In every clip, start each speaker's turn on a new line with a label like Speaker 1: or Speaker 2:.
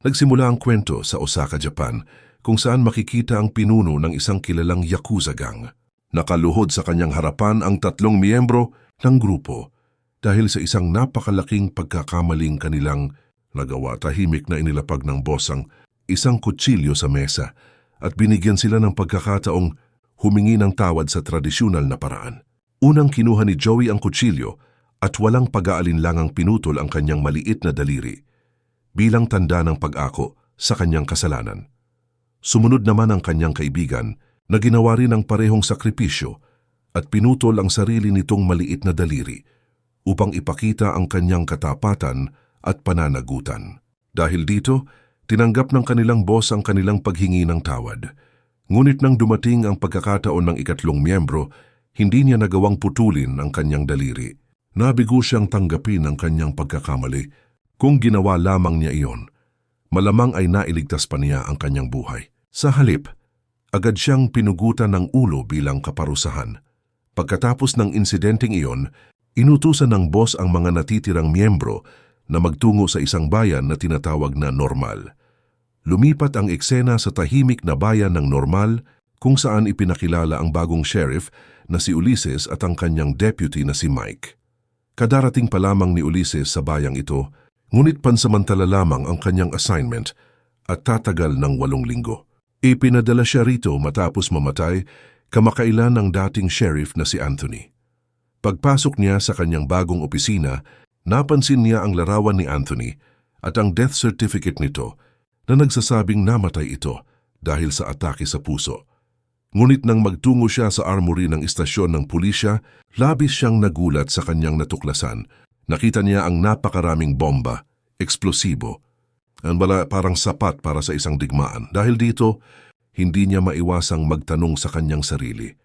Speaker 1: Nagsimula ang kwento sa Osaka, Japan, kung saan makikita ang pinuno ng isang kilalang Yakuza gang. Nakaluhod sa kanyang harapan ang 3 miyembro ng grupo dahil sa isang napakalaking pagkakamaling kanilang nagawa. Tahimik na inilapag ng boss ang isang kutsilyo sa mesa at binigyan sila ng pagkakataong humingi ng tawad sa tradisyonal na paraan. Unang kinuha ni Joey ang kutsilyo at walang pag-aalinlangang pinutol ang kanyang maliit na daliri bilang tanda ng pag-ako sa kanyang kasalanan. Sumunod naman ang kanyang kaibigan na ginawa rin ang parehong sakripisyo at pinutol ang sarili nitong maliit na daliri upang ipakita ang kanyang katapatan at pananagutan. Dahil dito, tinanggap ng kanilang boss ang kanilang paghingi ng tawad. Ngunit nang dumating ang pagkakataon ng ikatlong miyembro, hindi niya nagawang putulin ang kanyang daliri. Nabigo siyang tanggapin ang kanyang pagkakamali. Kung ginawa lamang niya iyon, malamang ay nailigtas pa niya ang kanyang buhay. Sa halip, agad siyang pinugutan ng ulo bilang kaparusahan. Pagkatapos ng insidenteng iyon, inutusan ng boss ang mga natitirang miyembro na magtungo sa isang bayan na tinatawag na Normal. Lumipat ang eksena sa tahimik na bayan ng Normal kung saan ipinakilala ang bagong sheriff na si Ulysses at ang kanyang deputy na si Mike. Kadarating pa lamang ni Ulysses sa bayang ito, ngunit pansamantala lamang ang kanyang assignment at tatagal ng 8 linggo. Ipinadala siya rito matapos mamatay kamakailan ng dating sheriff na si Anthony. Pagpasok niya sa kanyang bagong opisina, napansin niya ang larawan ni Anthony at ang death certificate nito na nagsasabing namatay ito dahil sa atake sa puso. Ngunit nang magtungo siya sa armory ng istasyon ng pulisya, labis siyang nagulat sa kanyang natuklasan. Nakita niya ang napakaraming bomba, eksplosibo, ang parang sapat para sa isang digmaan. Dahil dito, hindi niya maiwasang magtanong sa kanyang sarili,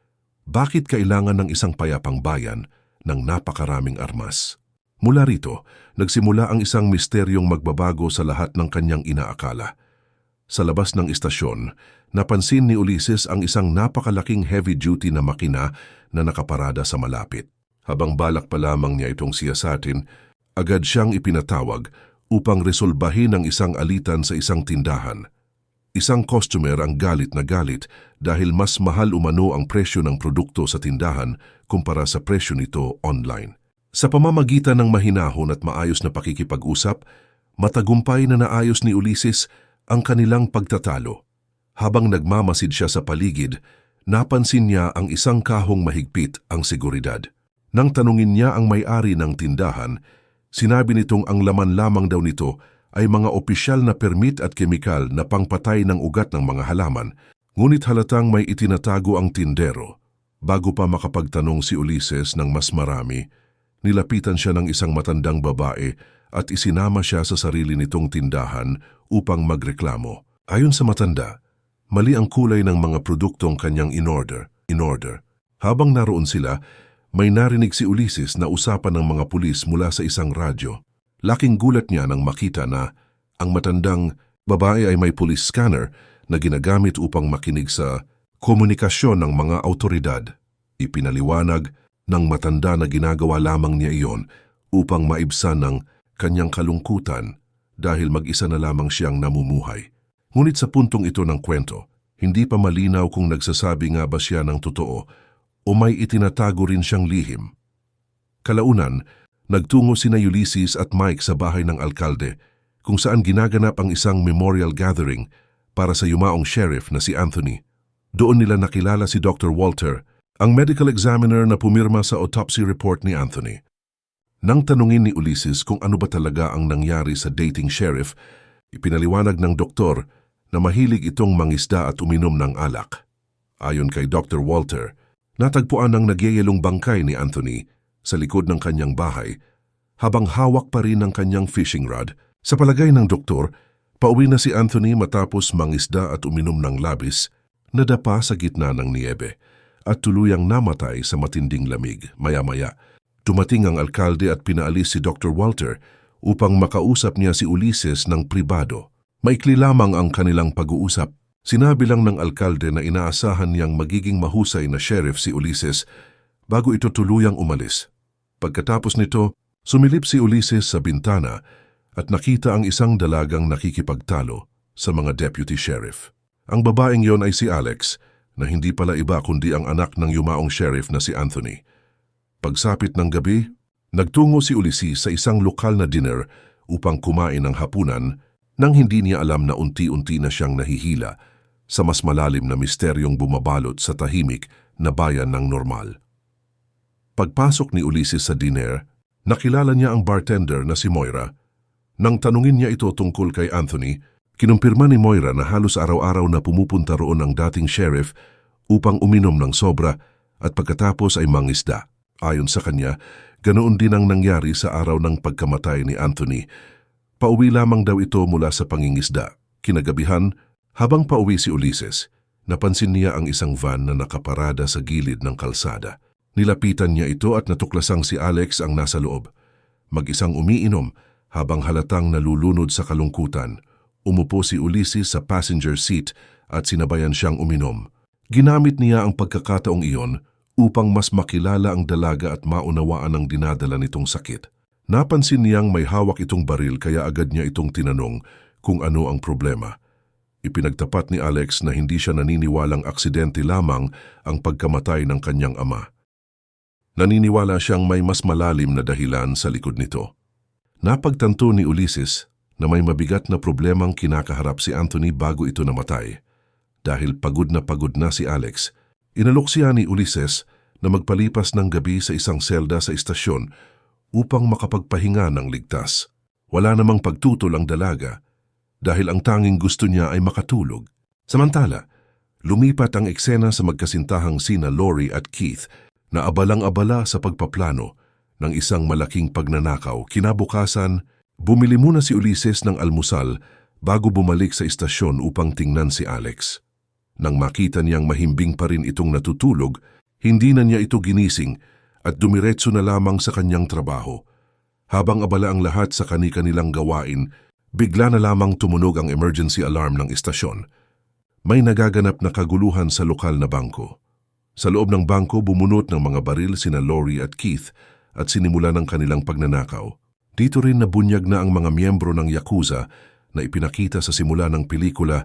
Speaker 1: bakit kailangan ng isang payapang bayan ng napakaraming armas? Mula rito, nagsimula ang isang misteryong magbabago sa lahat ng kanyang inaakala. Sa labas ng istasyon, napansin ni Ulysses ang isang napakalaking heavy-duty na makina na nakaparada sa malapit. Habang balak pa lamang niya itong siyasatin, agad siyang ipinatawag upang resolbahin ang isang alitan sa isang tindahan. Isang customer ang galit na galit dahil mas mahal umano ang presyo ng produkto sa tindahan kumpara sa presyo nito online. Sa pamamagitan ng mahinahon at maayos na pakikipag-usap, matagumpay na naayos ni Ulysses ang kanilang pagtatalo. Habang nagmamasid siya sa paligid, napansin niya ang isang kahong mahigpit ang seguridad. Nang tanungin niya ang may-ari ng tindahan, sinabi nitong ang laman lamang daw nito ay mga opisyal na permit at kemikal na pangpatay ng ugat ng mga halaman, ngunit halatang may itinatago ang tindero. Bago pa makapagtanong si Ulysses ng mas marami, nilapitan siya ng isang matandang babae at isinama siya sa sarili nitong tindahan upang magreklamo. Ayon sa matanda, mali ang kulay ng mga produktong kanyang in-order. Habang naroon sila, may narinig si Ulysses na usapan ng mga pulis mula sa isang radyo. Laking gulat niya nang makita na ang matandang babae ay may police scanner na ginagamit upang makinig sa komunikasyon ng mga awtoridad. Ipinaliwanag ng matanda na ginagawa lamang niya iyon upang maibsan ng kanyang kalungkutan dahil mag-isa na lamang siyang namumuhay. Ngunit sa puntong ito ng kwento, hindi pa malinaw kung nagsasabi nga ba siya ng totoo o may itinatago rin siyang lihim. Kalaunan, nagtungo sina Ulysses at Mike sa bahay ng alkalde kung saan ginaganap ang isang memorial gathering para sa yumaong sheriff na si Anthony. Doon nila nakilala si Dr. Walter, ang medical examiner na pumirma sa autopsy report ni Anthony. Nang tanungin ni Ulysses kung ano ba talaga ang nangyari sa dating sheriff, ipinaliwanag ng doktor na mahilig itong mangisda at uminom ng alak. Ayon kay Dr. Walter, natagpuan ang nagyayelong bangkay ni Anthony sa likod ng kanyang bahay habang hawak pa rin ang kanyang fishing rod. Sa palagay ng doktor, pauwi na si Anthony matapos mangisda at uminom ng labis, nadapa sa gitna ng niyebe at tuluyang namatay sa matinding lamig. Maya-maya, dumating ang alkalde at pinaalis si Dr. Walter upang makausap niya si Ulysses ng pribado. Maikli lamang ang kanilang pag-uusap. Sinabi lang ng alkalde na inaasahan niyang magiging mahusay na sheriff si Ulysses bago ito tuluyang umalis. Pagkatapos nito, sumilip si Ulysses sa bintana at nakita ang isang dalagang nakikipagtalo sa mga deputy sheriff. Ang babaeng yon ay si Alex, na hindi pala iba kundi ang anak ng yumaong sheriff na si Anthony. Pagsapit ng gabi, nagtungo si Ulysses sa isang lokal na dinner upang kumain ng hapunan nang hindi niya alam na unti-unti na siyang nahihila sa mas malalim na misteryong bumabalot sa tahimik na bayan ng normal. Pagpasok ni Ulysses sa dinner, nakilala niya ang bartender na si Moira. Nang tanungin niya ito tungkol kay Anthony, kinumpirma ni Moira na halos araw-araw na pumupunta roon ang dating sheriff upang uminom ng sobra at pagkatapos ay mangisda. Ayon sa kanya, ganoon din ang nangyari sa araw ng pagkamatay ni Anthony. Pauwi lamang daw ito mula sa pangingisda. Kinagabihan, habang pauwi si Ulysses, napansin niya ang isang van na nakaparada sa gilid ng kalsada. Nilapitan niya ito at natuklasang si Alex ang nasa loob. Mag-isang umiinom habang halatang nalulunod sa kalungkutan. Umupo si Ulysses sa passenger seat at sinabayan siyang uminom. Ginamit niya ang pagkakataong iyon upang mas makilala ang dalaga at maunawaan ang dinadala nitong sakit. Napansin niyang may hawak itong baril kaya agad niya itong tinanong kung ano ang problema. Ipinagtapat ni Alex na hindi siya naniniwalang aksidente lamang ang pagkamatay ng kanyang ama. Naniniwala siyang may mas malalim na dahilan sa likod nito. Napagtanto ni Ulysses na may mabigat na problemang kinakaharap si Anthony bago ito namatay. Dahil pagod na si Alex, inalok siya ni Ulysses na magpalipas ng gabi sa isang selda sa istasyon upang makapagpahinga ng ligtas. Wala namang pagtutol ang dalaga dahil ang tanging gusto niya ay makatulog. Samantala, lumipat ang eksena sa magkasintahang sina Lori at Keith na abalang-abala sa pagpaplano ng isang malaking pagnanakaw. Kinabukasan, bumili muna si Ulysses ng almusal bago bumalik sa istasyon upang tingnan si Alex. Nang makita niyang mahimbing pa rin itong natutulog, hindi na niya ito ginising at dumiretso na lamang sa kanyang trabaho. Habang abala ang lahat sa kani-kanilang gawain, bigla na lamang tumunog ang emergency alarm ng istasyon. May nagaganap na kaguluhan sa lokal na bangko. Sa loob ng bangko, bumunot ng mga baril sina Lori at Keith at sinimula ng kanilang pagnanakaw. Dito rin nabunyag na ang mga miyembro ng Yakuza na ipinakita sa simula ng pelikula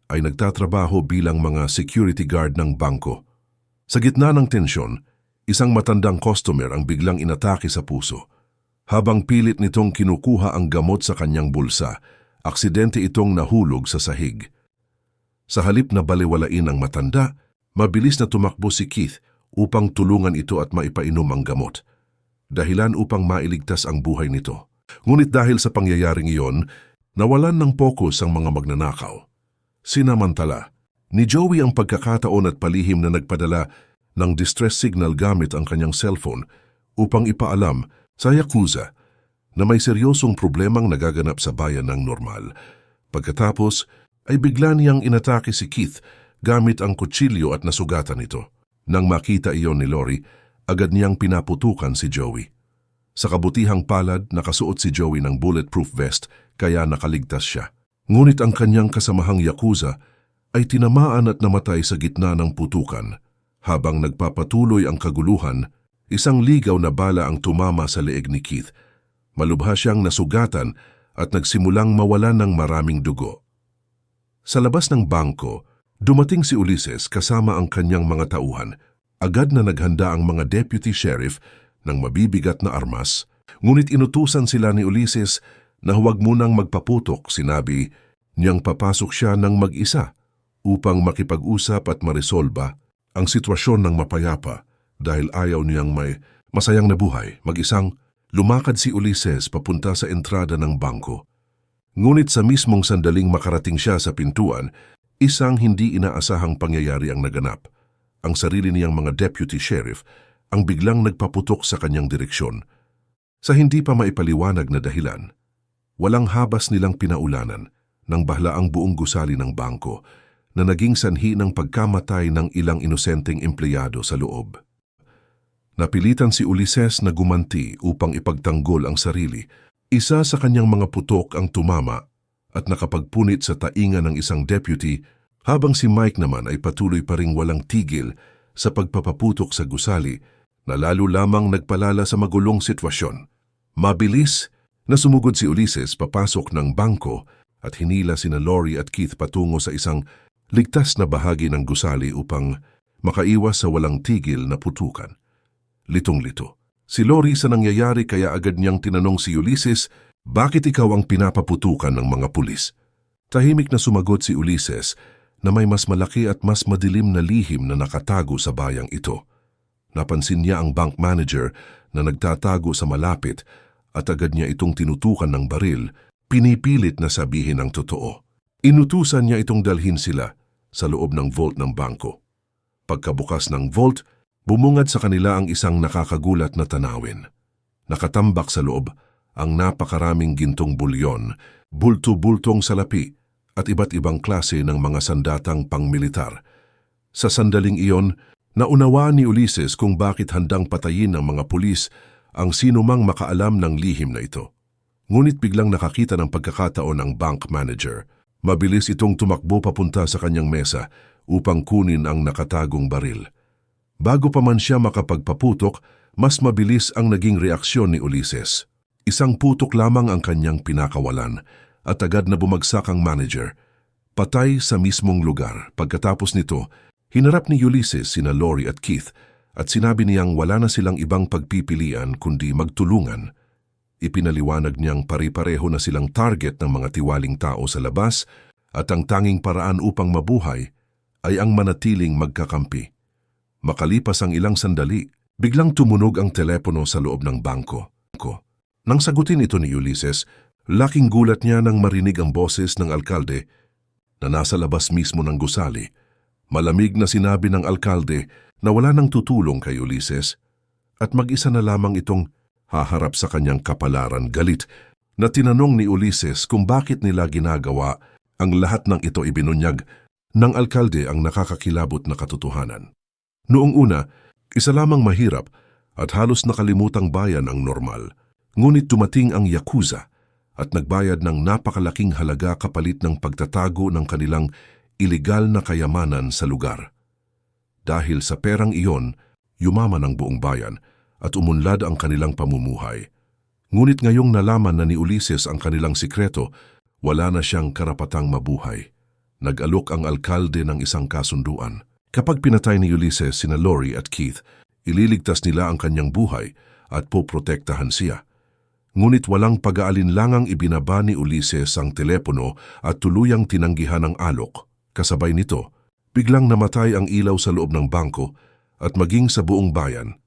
Speaker 1: ay nagtatrabaho bilang mga security guard ng bangko. Sa gitna ng tensyon, isang matandang customer ang biglang inatake sa puso. Habang pilit nitong kinukuha ang gamot sa kanyang bulsa, aksidente itong nahulog sa sahig. Sa halip na baliwalain ang matanda, mabilis na tumakbo si Keith upang tulungan ito at maipainom ang gamot. Dahilan upang mailigtas ang buhay nito. Ngunit dahil sa pangyayaring iyon, nawalan ng pokus ang mga magnanakaw. Sinamantala, ni Joey ang pagkakataon at palihim na nagpadala ng distress signal gamit ang kanyang cellphone upang ipaalam sa Yakuza na may seryosong problemang nagaganap sa bayan ng normal. Pagkatapos ay bigla niyang inatake si Keith gamit ang kutsilyo at nasugatan ito. Nang makita iyon ni Lori, agad niyang pinaputukan si Joey. Sa kabutihang palad, nakasuot si Joey ng bulletproof vest kaya nakaligtas siya. Ngunit ang kanyang kasamahang Yakuza ay tinamaan at namatay sa gitna ng putukan. Habang nagpapatuloy ang kaguluhan, isang ligaw na bala ang tumama sa leeg ni Keith. Malubha siyang nasugatan at nagsimulang mawalan ng maraming dugo. Sa labas ng bangko, dumating si Ulysses kasama ang kanyang mga tauhan. Agad na naghanda ang mga deputy sheriff ng mabibigat na armas, ngunit inutusan sila ni Ulysses na huwag munang magpaputok. Sinabi niyang papasok siya ng mag-isa upang makipag-usap at maresolba ang sitwasyon ng mapayapa dahil ayaw niyang may masayang na buhay. Mag-isang lumakad si Ulysses papunta sa entrada ng bangko. Ngunit sa mismong sandaling makarating siya sa pintuan, isang hindi inaasahang pangyayari ang naganap. Ang sarili niyang mga deputy sheriff ang biglang nagpaputok sa kanyang direksyon. Sa hindi pa maipaliwanag na dahilan, walang habas nilang pinaulanan ng bahla ang buong gusali ng bangko na naging sanhi ng pagkamatay ng ilang inosenteng empleyado sa loob. Napilitan si Ulysses na gumanti upang ipagtanggol ang sarili. Isa sa kanyang mga putok ang tumama at nakapagpunit sa tainga ng isang deputy, habang si Mike naman ay patuloy pa ring walang tigil sa pagpapaputok sa gusali na lalo lamang nagpalala sa magulong sitwasyon. Mabilis, Nasumugod si Ulises papasok ng bangko at hinila sina Lori at Keith patungo sa isang ligtas na bahagi ng gusali upang makaiwas sa walang tigil na putukan. Litong-lito. Si Lori sa nangyayari kaya agad niyang tinanong si Ulises, bakit ikaw ang pinapaputukan ng mga pulis? Tahimik na sumagot si Ulises na may mas malaki at mas madilim na lihim na nakatago sa bayang ito. Napansin niya ang bank manager na nagtatago sa malapit at agad niya itong tinutukan ng baril, pinipilit na sabihin ang totoo. Inutusan niya itong dalhin sila sa loob ng vault ng bangko. Pagkabukas ng vault, bumungad sa kanila ang isang nakakagulat na tanawin. Nakatambak sa loob ang napakaraming gintong bulyon, bulto-bultong salapi at iba't ibang klase ng mga sandatang pangmilitar. Sa sandaling iyon, naunawaan ni Ulises kung bakit handang patayin ng mga pulis ang sinumang makaalam ng lihim na ito. Ngunit biglang nakakita ng pagkakataon ang bank manager. Mabilis itong tumakbo papunta sa kanyang mesa upang kunin ang nakatagong baril. Bago pa man siya makapagpaputok, mas mabilis ang naging reaksyon ni Ulises. Isang putok lamang ang kanyang pinakawalan at agad na bumagsak ang manager. Patay sa mismong lugar. Pagkatapos nito, hinarap ni Ulises sina Lori at Keith at sinabi niyang wala na silang ibang pagpipilian kundi magtulungan. Ipinaliwanag niyang pare-pareho na silang target ng mga tiwaling tao sa labas at ang tanging paraan upang mabuhay ay ang manatiling magkakampi. Makalipas ang ilang sandali, biglang tumunog ang telepono sa loob ng bangko. Nang sagutin ito ni Ulises, laking gulat niya nang marinig ang boses ng alkalde na nasa labas mismo ng gusali. Malamig na sinabi ng alkalde na wala nang tutulong kay Ulises at mag-isa na lamang itong haharap sa kanyang kapalaran. Galit na tinanong ni Ulises kung bakit nila ginagawa ang lahat ng ito. Ibinunyag ng alkalde ang nakakakilabot na katotohanan. Noong una, isa lamang mahirap at halos nakalimutang bayan ang normal. Ngunit dumating ang Yakuza at nagbayad ng napakalaking halaga kapalit ng pagtatago ng kanilang iligal na kayamanan sa lugar. Dahil sa perang iyon, yumaman ang buong bayan at umunlad ang kanilang pamumuhay. Ngunit ngayong nalaman na ni Ulises ang kanilang sikreto, wala na siyang karapatang mabuhay. Nag-alok ang alkalde ng isang kasunduan. Kapag pinatay ni Ulises sina Lori at Keith, ililigtas nila ang kanyang buhay at poprotektahan siya. Ngunit walang pag-aalinlangang ibinaba ni Ulises ang telepono at tuluyang tinanggihan ang alok. Kasabay nito, biglang namatay ang ilaw sa loob ng bangko at maging sa buong bayan.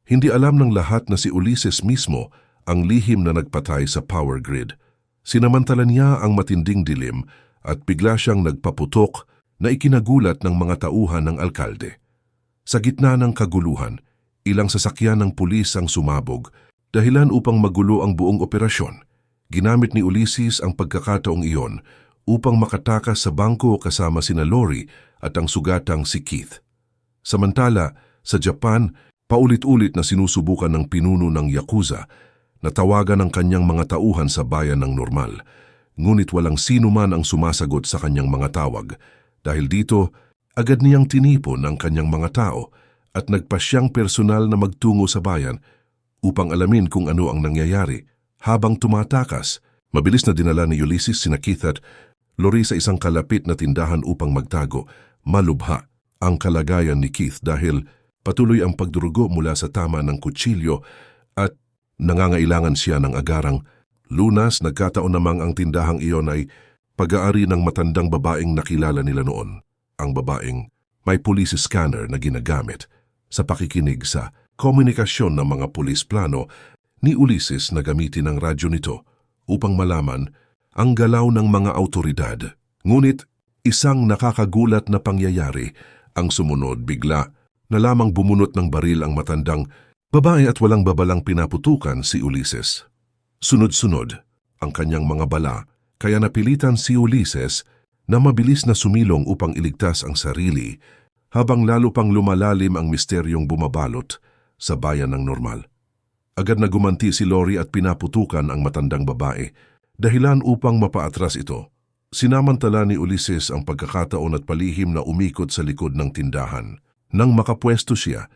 Speaker 1: Hindi alam ng lahat na si Ulises mismo ang lihim na nagpatay sa power grid. Sinamantala niya ang matinding dilim at bigla siyang nagpaputok na ikinagulat ng mga tauhan ng alkalde. Sa gitna ng kaguluhan, ilang sasakyan ng pulis ang sumabog, dahilan upang magulo ang buong operasyon. Ginamit ni Ulises ang pagkakataong iyon upang makatakas sa bangko kasama sina Lori at ang sugatang si Keith. Samantala, sa Japan, paulit-ulit na sinusubukan ng pinuno ng Yakuza na tawagan ang kanyang mga tauhan sa bayan ng normal. Ngunit walang sino man ang sumasagot sa kanyang mga tawag. Dahil dito, agad niyang tinipon ang kanyang mga tao at nagpasyang personal na magtungo sa bayan upang alamin kung ano ang nangyayari. Habang tumatakas, mabilis na dinala ni Ulises sina Keith at Lori sa isang kalapit na tindahan upang magtago. Malubha ang kalagayan ni Keith dahil patuloy ang pagdurugo mula sa tama ng kutsilyo at nangangailangan siya ng agarang lunas. Nagkataon namang ang tindahang iyon ay pag-aari ng matandang babaeng nakilala nila noon. Ang babaeng may police scanner na ginagamit sa pakikinig sa komunikasyon ng mga pulis. Plano ni Ulises na gamitin ang radyo nito upang malaman ang galaw ng mga awtoridad. Ngunit isang nakakagulat na pangyayari ang sumunod. Bigla na lamang bumunot ng baril ang matandang babae at walang babalang pinaputukan si Ulises. Sunod-sunod ang kanyang mga bala, kaya napilitan si Ulises na mabilis na sumilong upang iligtas ang sarili habang lalo pang lumalalim ang misteryong bumabalot sa bayan ng normal. Agad na gumanti si Lori at pinaputukan ang matandang babae, dahilan upang mapaatras ito. Sinamantala ni Ulises ang pagkakataon at palihim na umikot sa likod ng tindahan. Nang makapwesto siya,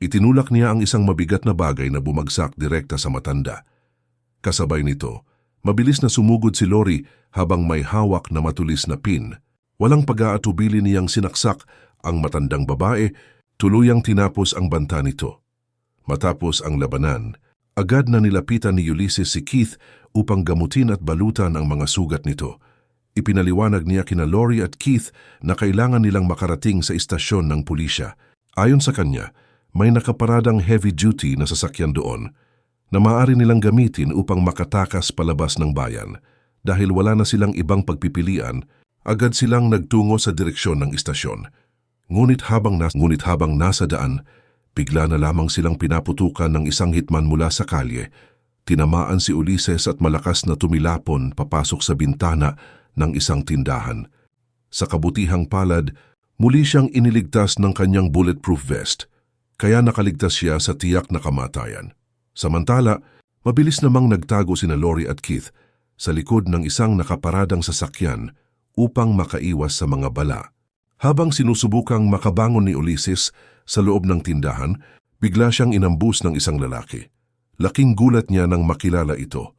Speaker 1: itinulak niya ang isang mabigat na bagay na bumagsak direkta sa matanda. Kasabay nito, mabilis na sumugod si Lori habang may hawak na matulis na pin. Walang pag-aatubili niyang sinaksak ang matandang babae, tuluyang tinapos ang banta nito. Matapos ang labanan, agad na nilapitan ni Ulysses si Keith upang gamutin at balutan ang mga sugat nito. Ipinaliwanag niya kina Lori at Keith na kailangan nilang makarating sa istasyon ng pulisya. Ayon sa kanya, may nakaparadang heavy-duty na sasakyan doon na maaari nilang gamitin upang makatakas palabas ng bayan. Dahil wala na silang ibang pagpipilian, agad silang nagtungo sa direksyon ng istasyon. Ngunit habang nasa daan, bigla na lamang silang pinaputukan ng isang hitman mula sa kalye. Tinamaan si Ulysses at malakas na tumilapon papasok sa bintana ng isang tindahan. Sa kabutihang palad, muli siyang iniligtas ng kanyang bulletproof vest, kaya nakaligtas siya sa tiyak na kamatayan. Samantala, mabilis namang nagtago sina Lori at Keith sa likod ng isang nakaparadang sasakyan upang makaiwas sa mga bala. Habang sinusubukang makabangon ni Ulysses sa loob ng tindahan, bigla siyang inambus ng isang lalaki. Laking gulat niya nang makilala ito.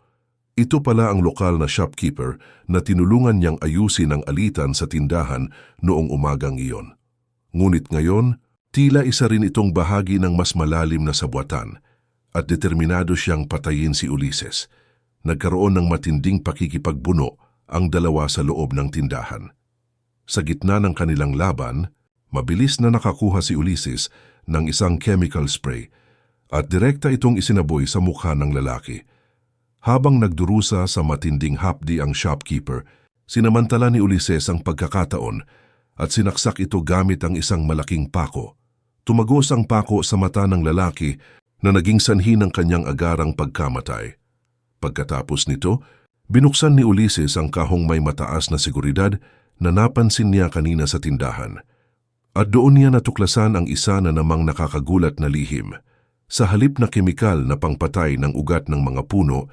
Speaker 1: Ito pala ang lokal na shopkeeper na tinulungan niyang ayusin ang alitan sa tindahan noong umagang iyon. Ngunit ngayon, tila isa rin itong bahagi ng mas malalim na sabwatan at determinado siyang patayin si Ulysses. Nagkaroon ng matinding pakikipagbuno ang dalawa sa loob ng tindahan. Sa gitna ng kanilang laban, mabilis na nakakuha si Ulysses ng isang chemical spray at direkta itong isinaboy sa mukha ng lalaki. Habang nagdurusa sa matinding hapdi ang shopkeeper, sinamantala ni Ulysses ang pagkakataon at sinaksak ito gamit ang isang malaking pako. Tumagos ang pako sa mata ng lalaki na naging sanhi ng kanyang agarang pagkamatay. Pagkatapos nito, binuksan ni Ulysses ang kahong may mataas na seguridad na napansin niya kanina sa tindahan. At doon niya natuklasan ang isa na namang nakakagulat na lihim. Sa halip na kemikal na pangpatay ng ugat ng mga puno,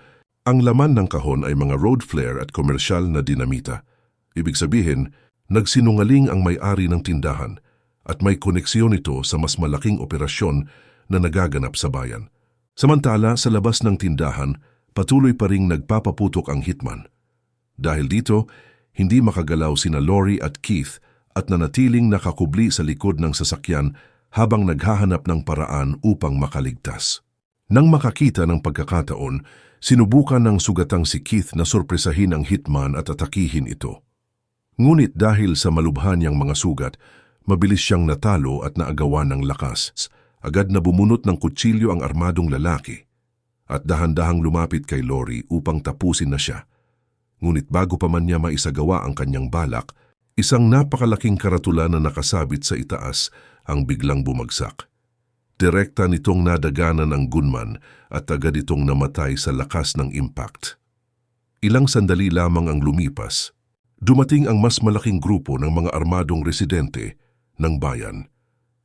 Speaker 1: ang laman ng kahon ay mga road flare at komersyal na dinamita. Ibig sabihin, nagsinungaling ang may-ari ng tindahan at may koneksyon ito sa mas malaking operasyon na nagaganap sa bayan. Samantala, sa labas ng tindahan, patuloy pa ring nagpapaputok ang hitman. Dahil dito, hindi makagalaw sina Lori at Keith at nanatiling nakakubli sa likod ng sasakyan habang naghahanap ng paraan upang makaligtas. Nang makakita ng pagkakataon, sinubukan ng sugatang si Keith na sorpresahin ang hitman at atakihin ito. Ngunit dahil sa malubhan niyang mga sugat, mabilis siyang natalo at naagawan ng lakas. Agad na bumunot ng kutsilyo ang armadong lalaki at dahan-dahang lumapit kay Lori upang tapusin na siya. Ngunit bago pa man niya maisagawa ang kanyang balak, isang napakalaking karatula na nakasabit sa itaas ang biglang bumagsak. Direkta nitong nadaganan ang gunman at agad itong namatay sa lakas ng impact. Ilang sandali lamang ang lumipas, dumating ang mas malaking grupo ng mga armadong residente ng bayan.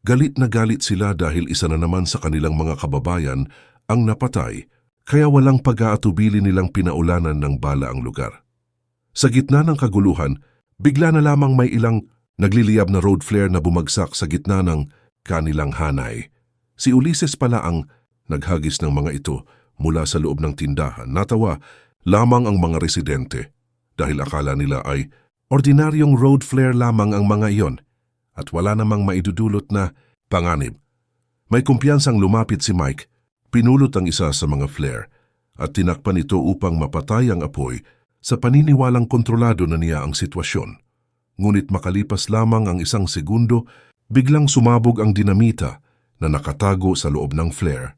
Speaker 1: Galit na galit sila dahil isa na naman sa kanilang mga kababayan ang napatay, kaya walang pag-aatubili nilang pinaulanan ng bala ang lugar. Sa gitna ng kaguluhan, bigla na lamang may ilang nagliliyab na road flare na bumagsak sa gitna ng kanilang hanay. Si Ulysses pala ang naghagis ng mga ito mula sa loob ng tindahan. Natawa lamang ang mga residente dahil akala nila ay ordinaryong road flare lamang ang mga iyon at wala namang maidudulot na panganib. May kumpiyansang lumapit si Mike, pinulot ang isa sa mga flare at tinakpan ito upang mapatay ang apoy sa paniniwalang kontrolado na niya ang sitwasyon. Ngunit makalipas lamang ang isang segundo, biglang sumabog ang dinamita na nakatago sa loob ng flare.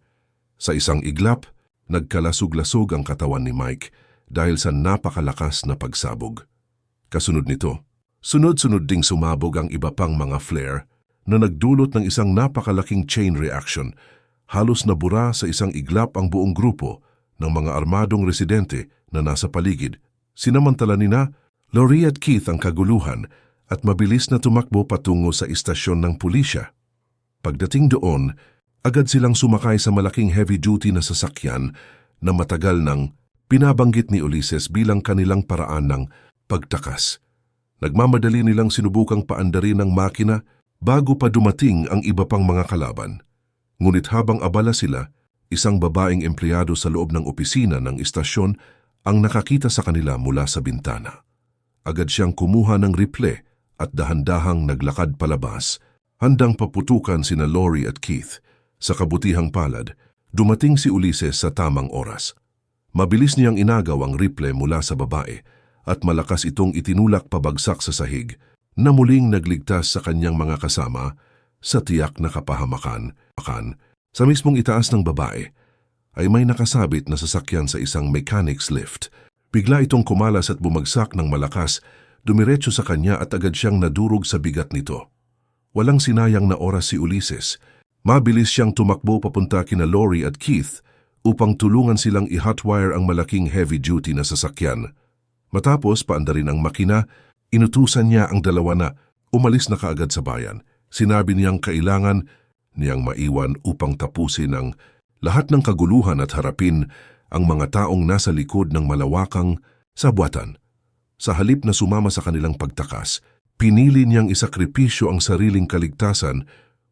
Speaker 1: Sa isang iglap, nagkalasog-lasog ang katawan ni Mike dahil sa napakalakas na pagsabog. Kasunod nito, sunod-sunod ding sumabog ang iba pang mga flare na nagdulot ng isang napakalaking chain reaction. Halos nabura sa isang iglap ang buong grupo ng mga armadong residente na nasa paligid. Sinamantala nina Lori at Keith ang kaguluhan at mabilis na tumakbo patungo sa istasyon ng pulisya. Pagdating doon, agad silang sumakay sa malaking heavy-duty na sasakyan na matagal nang pinabanggit ni Ulysses bilang kanilang paraan ng pagtakas. Nagmamadali nilang sinubukang paandarin ang makina bago pa dumating ang iba pang mga kalaban. Ngunit habang abala sila, Isang babaeng empleyado sa loob ng opisina ng istasyon ang nakakita sa kanila mula sa bintana. Agad siyang kumuha ng rifle at dahan-dahang naglakad palabas, handang paputukan sina Lori at Keith. Sa kabutihang palad, dumating si Ulises sa tamang oras. Mabilis niyang inagaw ang rifle mula sa babae at malakas itong itinulak pabagsak sa sahig na muling nagligtas sa kanyang mga kasama sa tiyak na kapahamakan. Sa mismong itaas ng babae ay may nakasabit na sasakyan sa isang mechanic's lift. Bigla itong kumalas at bumagsak ng malakas, dumiretso sa kanya at agad siyang nadurog sa bigat nito. Walang sinayang na oras si Ulises. Mabilis siyang tumakbo papunta kina Lori at Keith upang tulungan silang i-hotwire ang malaking heavy-duty na sasakyan. Matapos paandarin ang makina, inutusan niya ang dalawa na umalis na kaagad sa bayan. Sinabi niyang kailangan niyang maiwan upang tapusin ang lahat ng kaguluhan at harapin ang mga taong nasa likod ng malawakang sabwatan. Sa halip na sumama sa kanilang pagtakas, pinili niyang isakripisyo ang sariling kaligtasan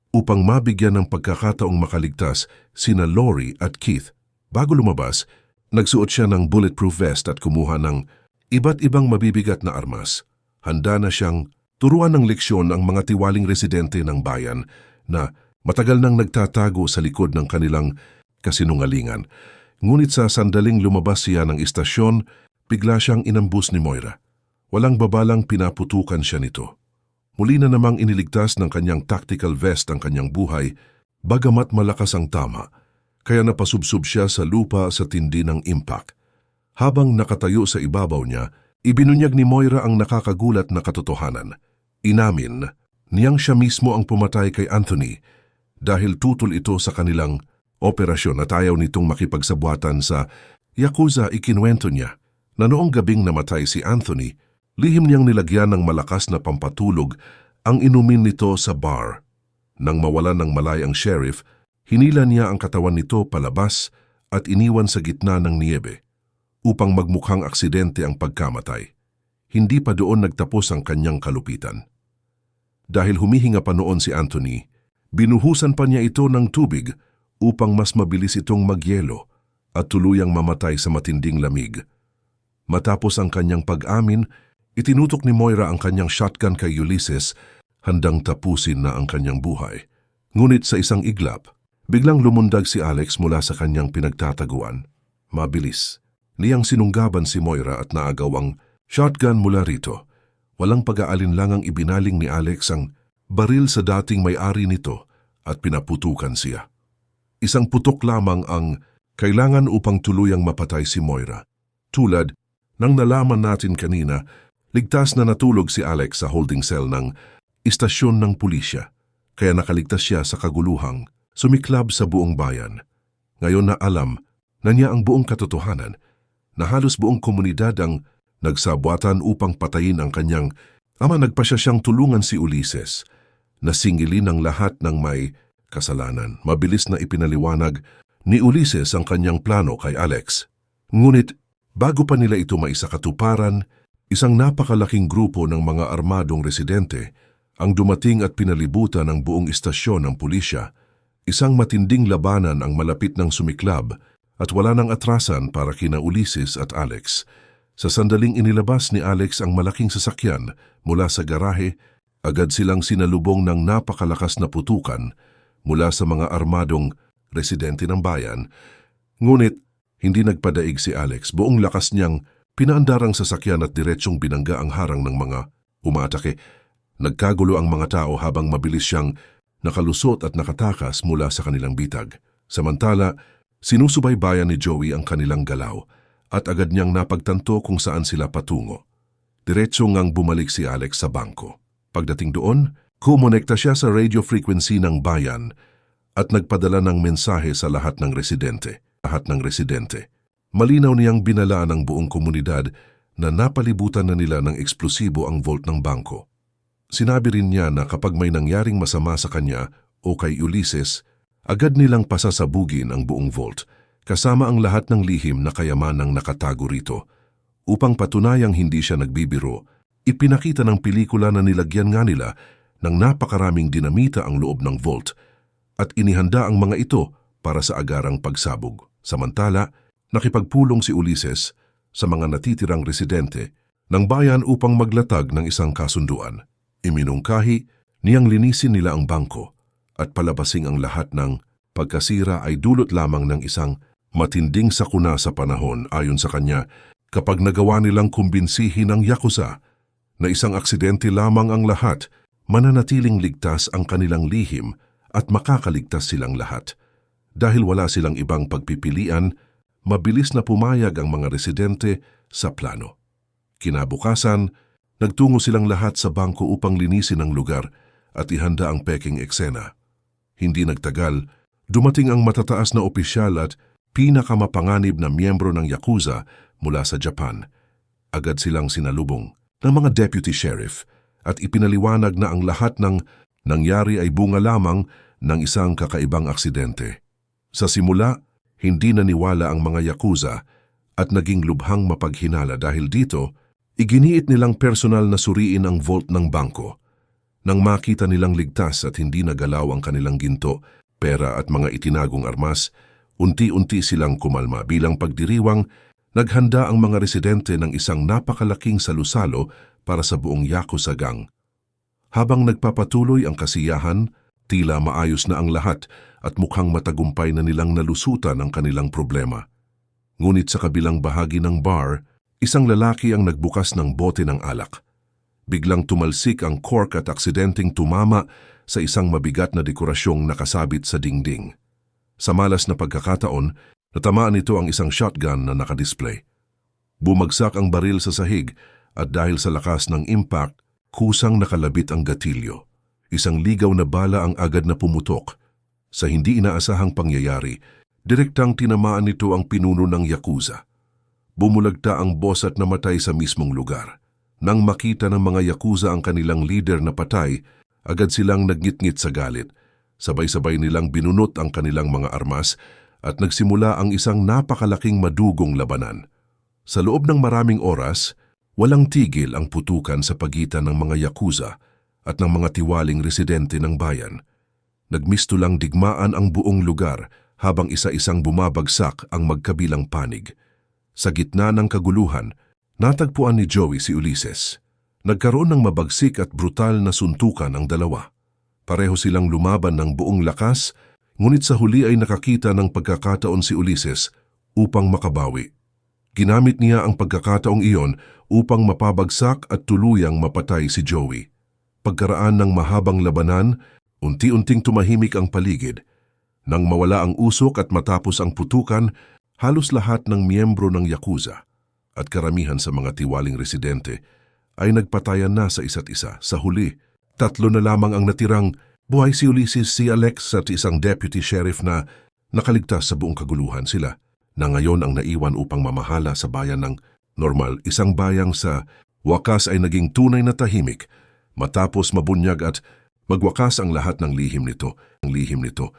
Speaker 1: upang mabigyan ng pagkakataong makaligtas sina Lori at Keith. Bago lumabas, nagsuot siya ng bulletproof vest at kumuha ng iba't ibang mabibigat na armas. Handa na siyang turuan ng leksyon ang mga tiwaling residente ng bayan na matagal nang nagtatago sa likod ng kanilang kasinungalingan. Ngunit sa sandaling lumabas siya ng istasyon, bigla siyang inambus ni Moira. Walang babalang pinaputukan siya nito. Muli na namang iniligtas ng kanyang tactical vest ang kanyang buhay, bagamat malakas ang tama, kaya napasubsob siya sa lupa sa tindi ng impact. Habang nakatayo sa ibabaw niya, ibinunyag ni Moira ang nakakagulat na katotohanan. Inamin niyang siya mismo ang pumatay kay Anthony dahil tutol ito sa kanilang operasyon at ayaw nitong makipagsabuatan sa Yakuza. Ikinuwento niya na noong gabing namatay si Anthony, lihim niyang nilagyan ng malakas na pampatulog ang inumin nito sa bar. Nang mawalan ng malay ang sheriff, hinila niya ang katawan nito palabas at iniwan sa gitna ng niyebe upang magmukhang aksidente ang pagkamatay. Hindi pa doon nagtapos ang kanyang kalupitan. Dahil humihinga pa noon si Anthony, binuhusan pa niya ito ng tubig upang mas mabilis itong magyelo at tuluyang mamatay sa matinding lamig. Matapos ang kanyang pag-amin, itinutok ni Moira ang kanyang shotgun kay Ulises, handang tapusin na ang kanyang buhay. Ngunit sa isang iglap, biglang lumundag si Alex mula sa kanyang pinagtataguan. Mabilis niyang sinunggaban si Moira at naagaw ang shotgun mula rito. Walang pag-aalinlangang ibinaling ni Alex ang baril sa dating may-ari nito at pinaputukan siya. Isang putok lamang ang kailangan upang tuluyang mapatay si Moira. Tulad ng nalaman natin kanina, ligtas na natulog si Alex sa holding cell ng istasyon ng pulisya, kaya nakaligtas siya sa kaguluhang sumiklab sa buong bayan. Ngayon na alam na niya ang buong katotohanan, na halos buong komunidad ang nagsabuatan upang patayin ang kanyang ama, nagpasya siyang tulungan si Ulises na singilin ang lahat ng may kasalanan. Mabilis na ipinaliwanag ni Ulises ang kanyang plano kay Alex. Ngunit bago pa nila ito maisakatuparan, isang napakalaking grupo ng mga armadong residente ang dumating at pinalibutan ang buong istasyon ng pulisya. Isang matinding labanan ang malapit ng sumiklab at wala nang atrasan para kina Ulises at Alex. Sa sandaling inilabas ni Alex ang malaking sasakyan mula sa garahe, agad silang sinalubong ng napakalakas na putukan mula sa mga armadong residente ng bayan. Ngunit hindi nagpadaig si Alex. Buong lakas niyang pinaandarang sasakyan at diretsyong binangga ang harang ng mga umaatake. Nagkagulo ang mga tao habang mabilis siyang nakalusot at nakatakas mula sa kanilang bitag. Samantala, sinusubaybayan ni Joey ang kanilang galaw at agad niyang napagtanto kung saan sila patungo. Diretso ngang bumalik si Alex sa bangko. Pagdating doon, kumonekta siya sa radio frequency ng bayan at nagpadala ng mensahe sa lahat ng residente. Malinaw niyang binalaan ang buong komunidad na napalibutan na nila ng eksplosibo ang vault ng bangko. Sinabi rin niya na kapag may nangyaring masama sa kanya o kay Ulises, agad nilang pasasabugin ang buong vault, kasama ang lahat ng lihim na kayamanang nakatago rito. Upang patunayang hindi siya nagbibiro, ipinakita ng pelikula na nilagyan nga nila ng napakaraming dinamita ang loob ng vault at inihanda ang mga ito para sa agarang pagsabog. Samantala, nakipagpulong si Ulises sa mga natitirang residente ng bayan upang maglatag ng isang kasunduan. Iminungkahi niyang linisin nila ang bangko at palabasing ang lahat ng pagkasira ay dulot lamang ng isang matinding sakuna sa panahon. Ayon sa kanya, kapag nagawa nilang kumbinsihin ang Yakuza na isang aksidente lamang ang lahat, mananatiling ligtas ang kanilang lihim at makakaligtas silang lahat. Dahil wala silang ibang pagpipilian, mabilis na pumayag ang mga residente sa plano. Kinabukasan, nagtungo silang lahat sa bangko upang linisin ang lugar at ihanda ang peking eksena. Hindi nagtagal, dumating ang matataas na opisyal at pinakamapanganib na miyembro ng Yakuza mula sa Japan. Agad silang sinalubong ng mga deputy sheriff at ipinaliwanag na ang lahat ng nangyari ay bunga lamang ng isang kakaibang aksidente. Sa simula, hindi naniwala ang mga Yakuza at naging lubhang mapaghinala dahil dito, iginiit nilang personal na suriin ang vault ng bangko. Nang makita nilang ligtas at hindi nagalaw ang kanilang ginto, pera at mga itinagong armas, unti-unti silang kumalma. Bilang pagdiriwang, naghanda ang mga residente ng isang napakalaking salusalo para sa buong Yakuza gang. Habang nagpapatuloy ang kasiyahan, tila maayos na ang lahat at mukhang matagumpay na nilang nalusutan ang kanilang problema. Ngunit sa kabilang bahagi ng bar, isang lalaki ang nagbukas ng bote ng alak. Biglang tumalsik ang cork at aksidenteng tumama sa isang mabigat na dekorasyong nakasabit sa dingding. Sa malas na pagkakataon, natamaan nito ang isang shotgun na nakadisplay. Bumagsak ang baril sa sahig at dahil sa lakas ng impact, kusang nakalabit ang gatilyo. Isang ligaw na bala ang agad na pumutok. Sa hindi inaasahang pangyayari, direktang tinamaan nito ang pinuno ng Yakuza. Bumulagta ang boss at namatay sa mismong lugar. Nang makita ng mga Yakuza ang kanilang leader na patay, agad silang nagngit-ngit sa galit. Sabay-sabay nilang binunot ang kanilang mga armas at nagsimula ang isang napakalaking madugong labanan. Sa loob ng maraming oras, walang tigil ang putukan sa pagitan ng mga Yakuza at ng mga tiwaling residente ng bayan. Nagmistulang digmaan ang buong lugar habang isa-isang bumabagsak ang magkabilang panig. Sa gitna ng kaguluhan, natagpuan ni Joey si Ulises. Nagkaroon ng mabagsik at brutal na suntukan ang dalawa. Pareho silang lumaban ng buong lakas, ngunit sa huli ay nakakita ng pagkakataon si Ulises upang makabawi. Ginamit niya ang pagkakataong iyon upang mapabagsak at tuluyang mapatay si Joey. Pagkaraan ng mahabang labanan, unti-unting tumahimik ang paligid. Nang mawala ang usok at matapos ang putukan, halos lahat ng miyembro ng Yakuza at karamihan sa mga tiwaling residente ay nagpatayan na sa isa't isa. Sa huli, 3 na lamang ang natirang, buhay si Ulises, si Alex at isang deputy sheriff na nakaligtas sa buong kaguluhan. Sila na ngayon ang naiwan upang mamahala sa bayan ng normal. Isang bayang sa wakas ay naging tunay na tahimik matapos mabunyag at magwakas ang lahat ng lihim nito.